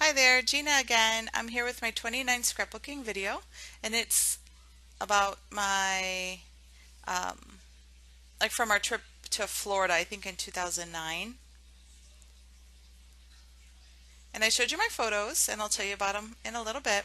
Hi there, Gina again. I'm here with my 29 scrapbooking video, and it's about my, um, like from our trip to Florida, I think in 2009. And I showed you my photos, and I'll tell you about them in a little bit.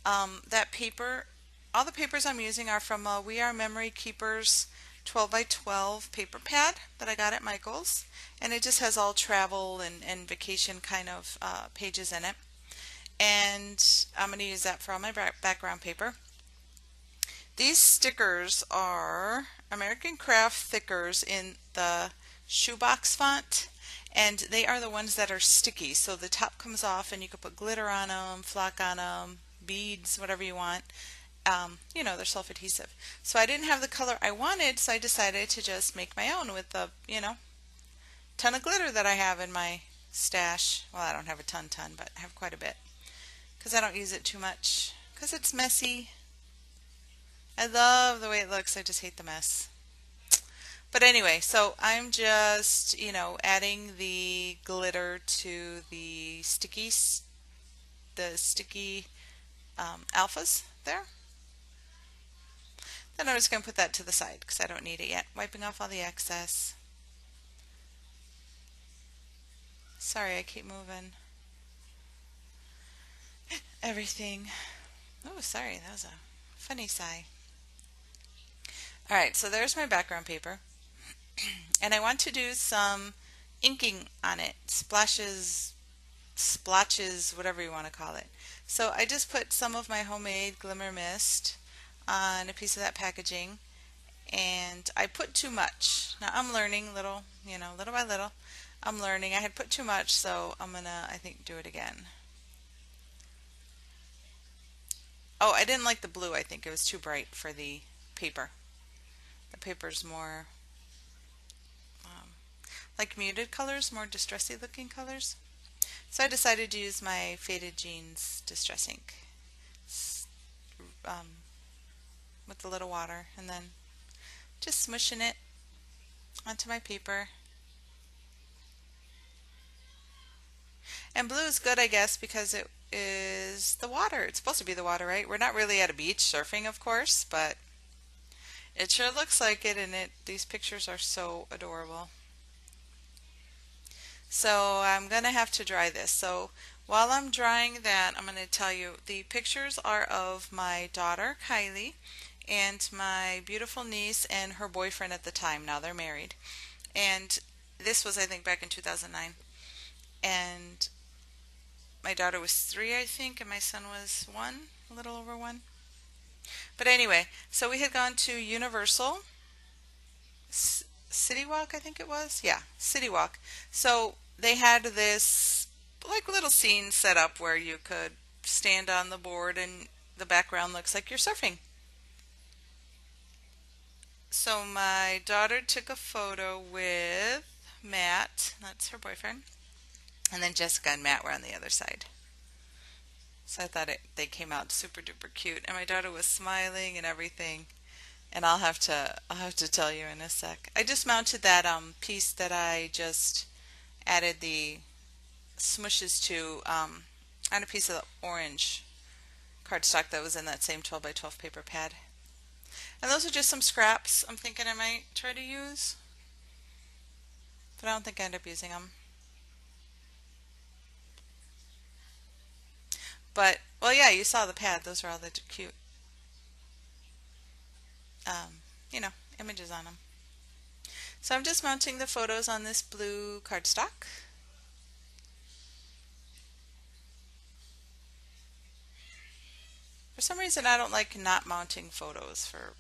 That paper, all the papers I'm using are from We Are Memory Keepers 12 by 12 paper pad that I got at Michael's. And it just has all travel and vacation kind of pages in it. And I'm going to use that for all my background paper. These stickers are American Craft Thickers in the shoebox font, and they are the ones that are sticky. So the top comes off, and you can put glitter on them, flock on them, beads, whatever you want. They're self-adhesive. So I didn't have the color I wanted, so I decided to just make my own with the, ton of glitter that I have in my stash. Well, I don't have a ton, but I have quite a bit because I don't use it too much because it's messy. I love the way it looks. I just hate the mess. But anyway, so I'm just, adding the glitter to the sticky alphas there. Then I'm just going to put that to the side because I don't need it yet. Wiping off all the excess. Sorry, I keep moving everything. Oh, sorry, that was a funny sigh. Alright, so there's my background paper. And I want to do some inking on it. Splashes, splotches, whatever you want to call it. So I just put some of my homemade glimmer mist on a piece of that packaging, and I put too much. Now I'm learning little by little. I'm learning. I had put too much, so I'm gonna, I think, do it again. Oh, I didn't like the blue. I think it was too bright for the paper. The paper's more um, like muted colors, more distressy looking colors. So I decided to use my Faded Jeans Distress Ink um, with a little water, and then just smushing it onto my paper. And blue is good, I guess, because it is the water. It's supposed to be the water, right? We're not really at a beach surfing, of course, but it sure looks like it, and these pictures are so adorable. So I'm going to have to dry this. So while I'm drying that, I'm going to tell you the pictures are of my daughter, Kylie, and my beautiful niece and her boyfriend at the time. Now they're married. And this was, I think, back in 2009. And my daughter was 3, I think, and my son was 1, a little over 1. But anyway, so we had gone to Universal City Walk, I think it was. Yeah, City Walk. So they had this like little scene set up where you could stand on the board and the background looks like you're surfing. So my daughter took a photo with Matt, that's her boyfriend, and then Jessica and Matt were on the other side. So I thought they came out super duper cute, and my daughter was smiling and everything. And I'll have to tell you in a sec. I just mounted that piece that I just added the smushes to on a piece of the orange cardstock that was in that same 12 by 12 paper pad. And those are just some scraps I'm thinking I might try to use, but I don't think I end up using them. But, well, yeah, you saw the pad. Those are all the cute, um, images on them. So I'm just mounting the photos on this blue cardstock. For some reason, I don't like not mounting photos for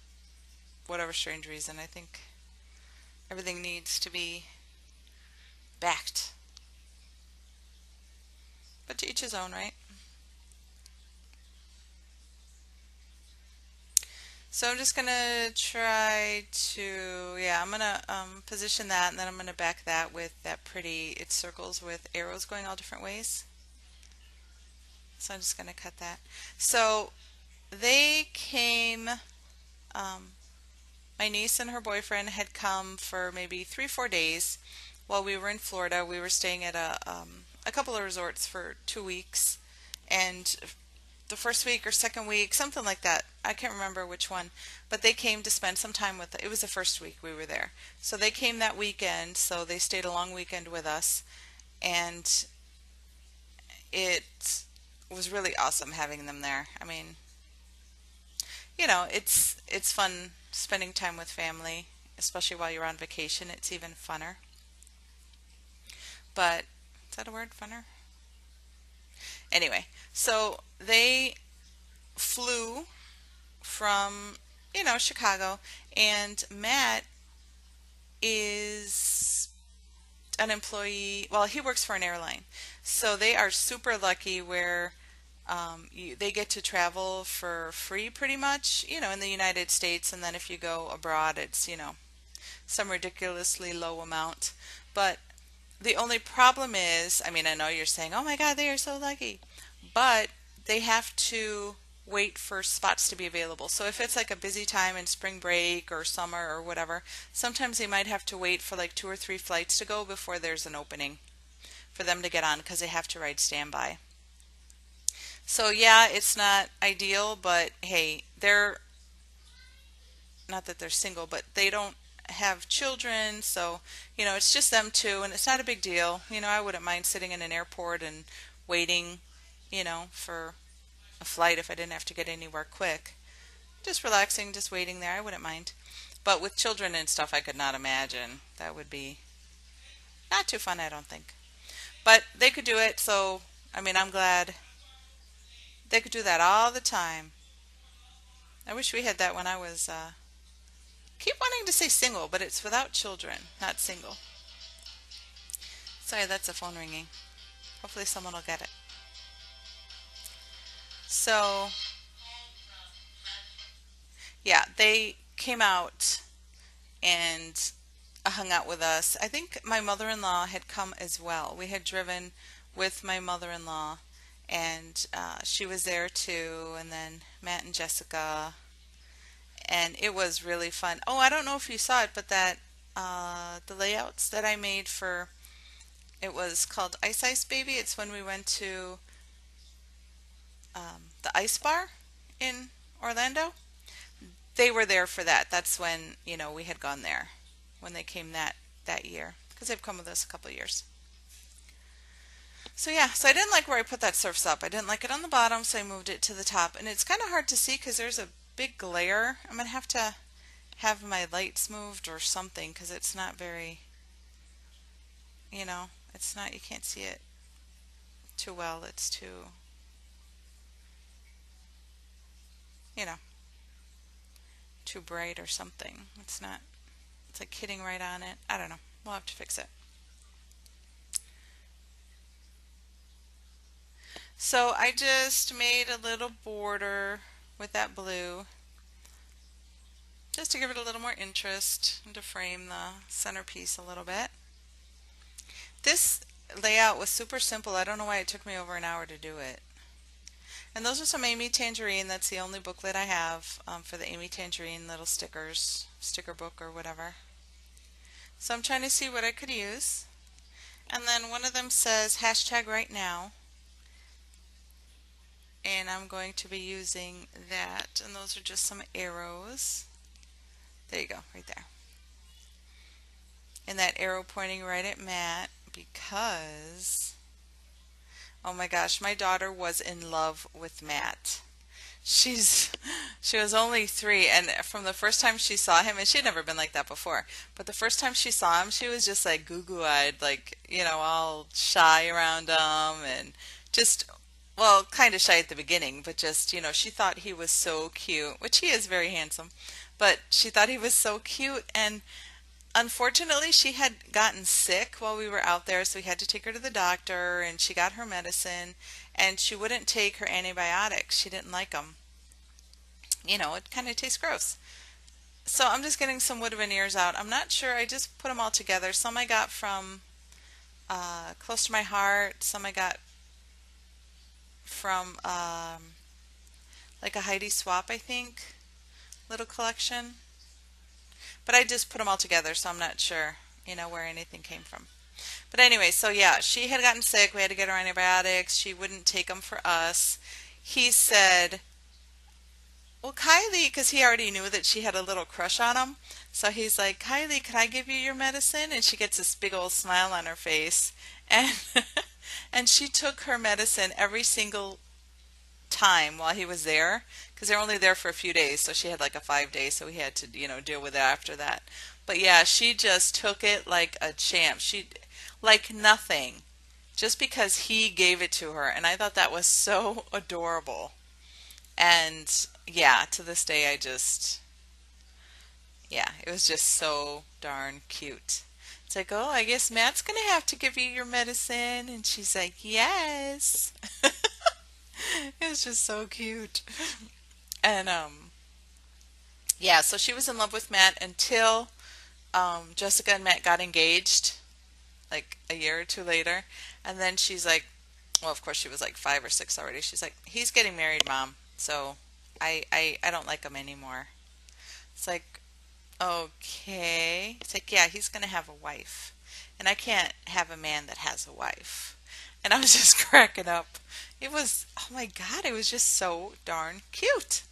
whatever strange reason. I think everything needs to be backed. But to each his own, right? So I'm just gonna try to, yeah, I'm gonna position that, and then I'm gonna back that with that pretty, it's circles with arrows going all different ways. So I'm just gonna cut that. So they came, my niece and her boyfriend had come for maybe 3, 4 days while we were in Florida. We were staying at a couple of resorts for 2 weeks, and the first week or second week, something like that. I can't remember which one, but they came to spend some time with. It was the first week we were there, so they came that weekend. So they stayed a long weekend with us, and it was really awesome having them there. I mean, it's fun spending time with family, especially while you're on vacation. It's even funner. But is that a word, funner? Anyway, so they flew from, Chicago, and Matt is an employee. Well, he works for an airline, so they are super lucky where they get to travel for free pretty much, in the United States, and then if you go abroad, it's, some ridiculously low amount. But the only problem is, I mean, I know you're saying, oh my God, they are so lucky, but they have to wait for spots to be available. So if it's like a busy time in spring break or summer or whatever, sometimes they might have to wait for like 2 or 3 flights to go before there's an opening for them to get on because they have to ride standby. So yeah, it's not ideal, but hey, they're not that they're single, but they don't have children, so it's just them two, and it's not a big deal. I wouldn't mind sitting in an airport and waiting, for a flight if I didn't have to get anywhere quick. Just relaxing, just waiting there, I wouldn't mind. But with children and stuff, I could not imagine. That would be not too fun, I don't think. But they could do it, so I mean, I'm glad they could do that all the time. I wish we had that when I was keep wanting to say single, but it's without children, not single. Sorry, that's a phone ringing. Hopefully someone will get it. So, yeah, they came out and hung out with us. I think my mother-in-law had come as well. We had driven with my mother-in-law, and she was there too, and then Matt and Jessica, and it was really fun. Oh, I don't know if you saw it, but that the layouts that I made for it was called Ice Ice Baby. It's when we went to the ice bar in Orlando. They were there for that. That's when we had gone there when they came that year because they've come with us a couple of years. So yeah, so I didn't like where I put that surfs up. I didn't like it on the bottom, so I moved it to the top, and it's kind of hard to see because there's a big glare. I'm gonna have to have my lights moved or something because it's not very, it's not, you can't see it too well. It's too, you know, too bright or something. It's not, it's like hitting right on it. I don't know. We'll have to fix it. So I just made a little border with that blue just to give it a little more interest and to frame the centerpiece a little bit. This layout was super simple. I don't know why it took me over an hour to do it. And those are some Amy Tangerine. That's the only booklet I have for the Amy Tangerine little stickers, sticker book or whatever. So I'm trying to see what I could use. And then one of them says hashtag right now. And I'm going to be using that. And those are just some arrows. There you go, right there. And that arrow pointing right at Matt because, oh my gosh, my daughter was in love with Matt. She was only 3, and from the first time she saw him, and she had never been like that before, but the first time she saw him, she was just like goo-goo-eyed, like, all shy around him, and just, well, kind of shy at the beginning, but just, she thought he was so cute, which he is very handsome, but she thought he was so cute, and unfortunately, she had gotten sick while we were out there, so we had to take her to the doctor, and she got her medicine, and she wouldn't take her antibiotics. She didn't like them. It kind of tastes gross. So I'm just getting some wood veneers out. I'm not sure. I just put them all together. Some I got from Close to My Heart. Some I got from like a Heidi Swap, I think, little collection. But I just put them all together, so I'm not sure, where anything came from. But anyway, so yeah, she had gotten sick. We had to get her antibiotics. She wouldn't take them for us. He said, well, Kylie, because he already knew that she had a little crush on him. So he's like, Kylie, can I give you your medicine? And she gets this big old smile on her face. And and she took her medicine every single time while he was there because they were only there for a few days. So she had like a 5 day, so we had to, deal with it after that. But yeah, she just took it like a champ. She like nothing just because he gave it to her. And I thought that was so adorable. And yeah, to this day, yeah, it was just so darn cute. It's like, oh, I guess Matt's gonna have to give you your medicine. And she's like, yes. It was just so cute. And yeah, so she was in love with Matt until Jessica and Matt got engaged, like a year or two later. And then she's like, well, of course she was like 5 or 6 already. She's like, he's getting married, Mom. So I don't like him anymore. It's like, okay. It's like, yeah, he's gonna have a wife. And I can't have a man that has a wife. And I was just cracking up. It was, oh my God, it was just so darn cute.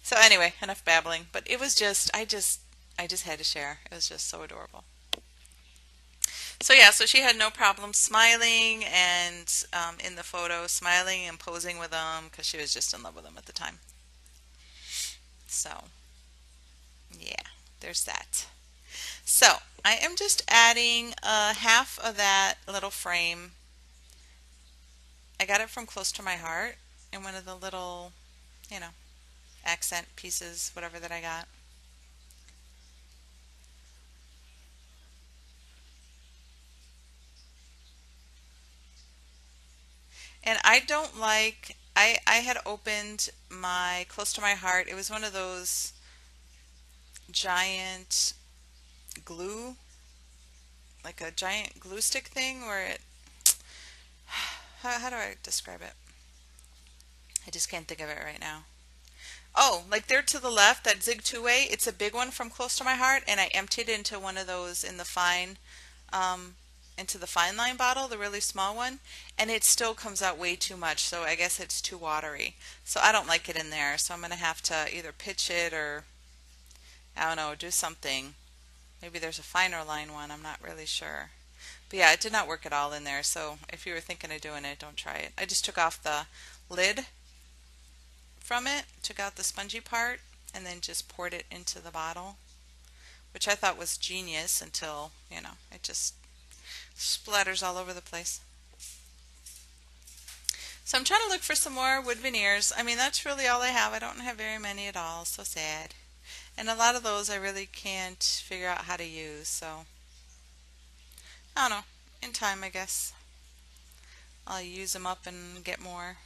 So anyway, enough babbling. But it was just, I just had to share. It was just so adorable. So yeah, so she had no problem smiling and in the photo, smiling and posing with him because she was just in love with him at the time. So yeah, there's that. So I am just adding half of that little frame. I got it from Close to My Heart in one of the little, you know, accent pieces, whatever that I got. And I don't like, I had opened my Close to My Heart. It was one of those giant glue, like a giant glue stick thing where it, how do I describe it? I just can't think of it right now. Oh, like there to the left, that Zig two-way, it's a big one from Close to My Heart, and I emptied into one of those in the um, into the fine line bottle, the really small one, and it still comes out way too much, so I guess it's too watery. So I don't like it in there, so I'm going to have to either pitch it or, I don't know, do something. Maybe there's a finer line one, I'm not really sure. But yeah, it did not work at all in there, so if you were thinking of doing it, don't try it. I just took off the lid from it, took out the spongy part, and then just poured it into the bottle, which I thought was genius until, it just splatters all over the place. So I'm trying to look for some more wood veneers. I mean, that's really all I have. I don't have very many at all. So sad. And a lot of those I really can't figure out how to use. So I don't know. In time, I guess I'll use them up and get more.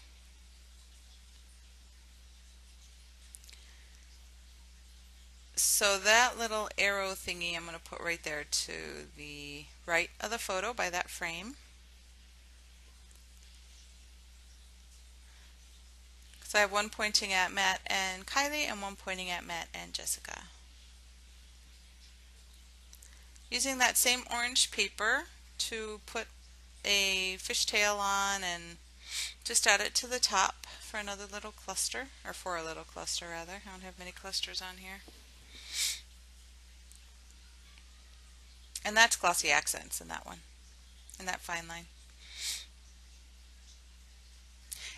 So that little arrow thingy I'm going to put right there to the right of the photo by that frame. So I have one pointing at Matt and Kylie and one pointing at Matt and Jessica. Using that same orange paper to put a fishtail on and just add it to the top for another little cluster, or for a little cluster rather. I don't have many clusters on here. And that's glossy accents in that one, in that fine line.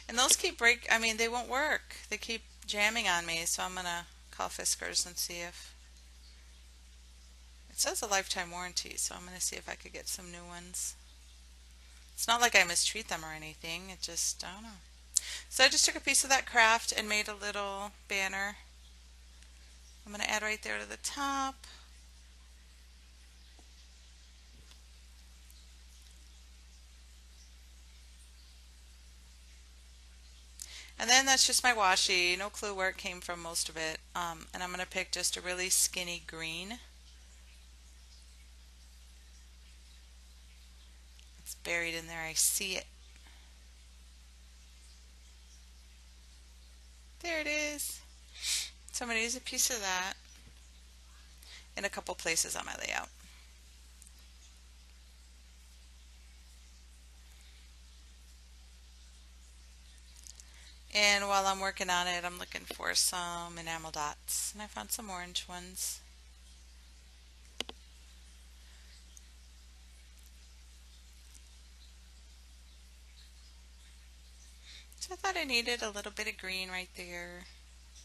And those I mean, they won't work. They keep jamming on me, so I'm going to call Fiskars and see if, it says a lifetime warranty, so I'm going to see if I could get some new ones. It's not like I mistreat them or anything, it just, I don't know. So I just took a piece of that craft and made a little banner. I'm going to add right there to the top. And then that's just my washi. No clue where it came from, most of it. And I'm going to pick just a really skinny green. It's buried in there. I see it. There it is. So I'm going to use a piece of that in a couple places on my layout. And while I'm working on it, I'm looking for some enamel dots. And I found some orange ones. So I thought I needed a little bit of green right there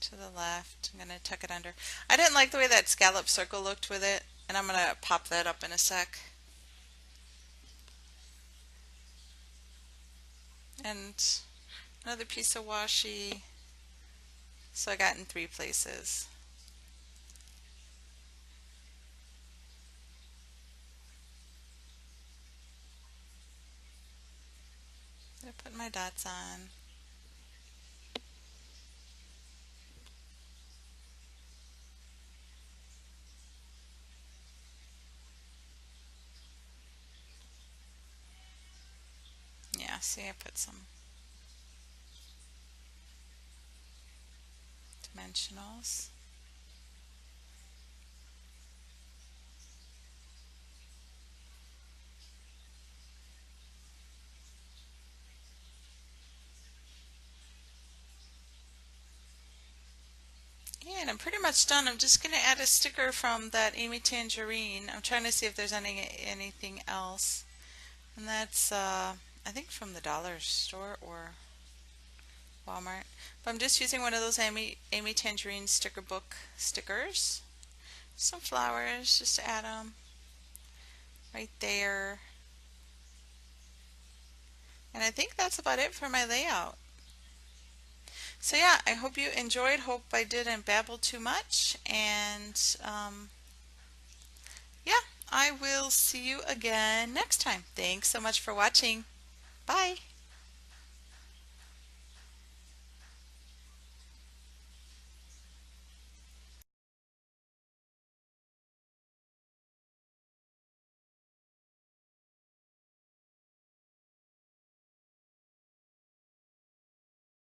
to the left. I'm going to tuck it under. I didn't like the way that scallop circle looked with it, and I'm going to pop that up in a sec. And another piece of washi. So I got in 3 places. I put my dots on. Yeah, see, I put some dimensionals. Yeah, and I'm pretty much done. I'm just going to add a sticker from that Amy Tangerine. I'm trying to see if there's anything else. And that's, I think from the dollar store or Walmart. But I'm just using one of those Amy Tangerine sticker book stickers. Some flowers, just to add them right there. And I think that's about it for my layout. So yeah, I hope you enjoyed. Hope I didn't babble too much. And yeah, I will see you again next time. Thanks so much for watching. Bye.